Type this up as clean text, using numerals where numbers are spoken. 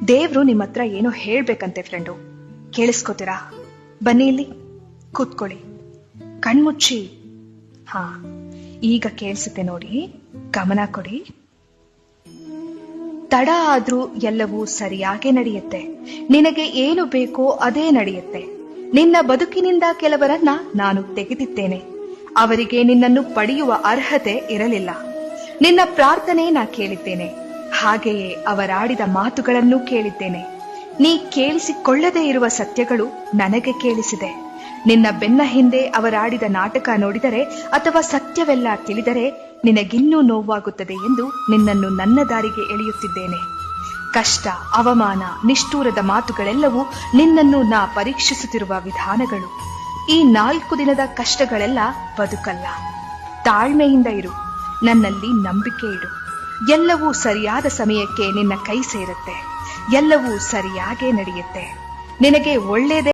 ದೇವ್ರು ನಿಮ್ಮ ಹತ್ರ ಏನೋ ಹೇಳ್ಬೇಕಂತೆ ಫ್ರೆಂಡು. ಕೇಳಿಸ್ಕೋತೀರಾ? ಬನ್ನಿ ಇಲ್ಲಿ ಕೂತ್ಕೊಳ್ಳಿ, ಕಣ್ಮುಚ್ಚಿ. ಹಾ, ಈಗ ಕೇಳಿಸುತ್ತೆ ನೋಡಿ, ಗಮನ ಕೊಡಿ. ತಡ ಆದ್ರೂ ಎಲ್ಲವೂ ಸರಿಯಾಗೇ ನಡೆಯುತ್ತೆ. ನಿನಗೆ ಏನು ಬೇಕೋ ಅದೇ ನಡೆಯುತ್ತೆ. ನಿನ್ನ ಬದುಕಿನಿಂದ ಕೆಲವರನ್ನ ನಾನು ತೆಗೆದಿದ್ದೇನೆ. ಅವರಿಗೆ ನಿನ್ನನ್ನು ಪಡೆಯುವ ಅರ್ಹತೆ ಇರಲಿಲ್ಲ. ನಿನ್ನ ಪ್ರಾರ್ಥನೆ ನಾ ಕೇಳಿದ್ದೇನೆ, ಹಾಗೆಯೇ ಅವರಾಡಿದ ಮಾತುಗಳನ್ನು ಕೇಳಿದ್ದೇನೆ. ನೀ ಕೇಳಿಸಿಕೊಳ್ಳದೇ ಇರುವ ಸತ್ಯಗಳು ನನಗೆ ಕೇಳಿಸಿದೆ. ನಿನ್ನ ಬೆನ್ನ ಹಿಂದೆ ಅವರಾಡಿದ ನಾಟಕ ನೋಡಿದರೆ ಅಥವಾ ಸತ್ಯವೆಲ್ಲ ತಿಳಿದರೆ ನಿನಗಿನ್ನೂ ನೋವಾಗುತ್ತದೆ ಎಂದು ನಿನ್ನನ್ನು ನನ್ನ ದಾರಿಗೆ ಎಳೆಯುತ್ತಿದ್ದೇನೆ. ಕಷ್ಟ, ಅವಮಾನ, ನಿಷ್ಠೂರದ ಮಾತುಗಳೆಲ್ಲವೂ ನಿನ್ನನ್ನು ನಾ ಪರೀಕ್ಷಿಸುತ್ತಿರುವ ವಿಧಾನಗಳು. ಈ 4 ದಿನದ ಕಷ್ಟಗಳೆಲ್ಲ ಬದುಕಲ್ಲ. ತಾಳ್ಮೆಯಿಂದ ಇರು, ನನ್ನಲ್ಲಿ ನಂಬಿಕೆ ಇಡು. ಎಲ್ಲವೂ ಸರಿಯಾದ ಸಮಯಕ್ಕೆ ನಿನ್ನ ಕೈ ಸೇರುತ್ತೆ. ಎಲ್ಲವೂ ಸರಿಯಾಗೇ ನಡೆಯುತ್ತೆ. ನಿನಗೆ ಒಳ್ಳೆಯದೇ